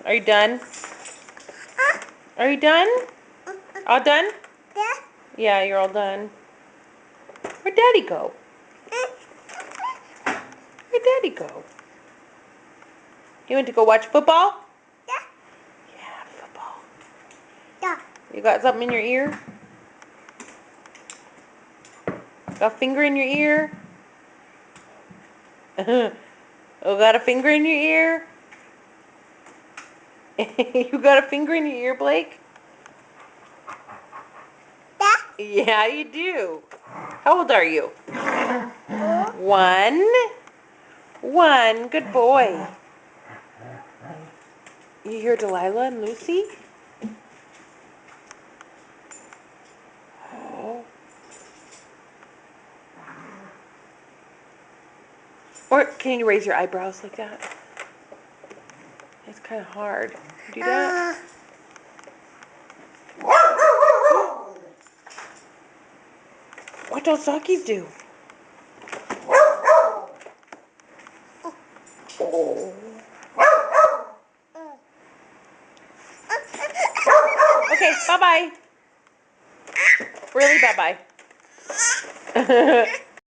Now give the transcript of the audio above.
Are you done? Are you done? All done? Yeah, you're all done. Where'd Daddy go? Where'd Daddy go? You went to go watch football? Yeah, football. You got something in your ear? Got a finger in your ear? Oh, got a finger in your ear? You got a finger in your ear, Blake? Yeah, you do. How old are you? 1. 1. Good boy. You hear Delilah and Lucy? Oh. Or can you raise your eyebrows like that? It's kind of hard. Do that. What don't Sockies do? Oh. Okay, bye-bye. Really, bye-bye.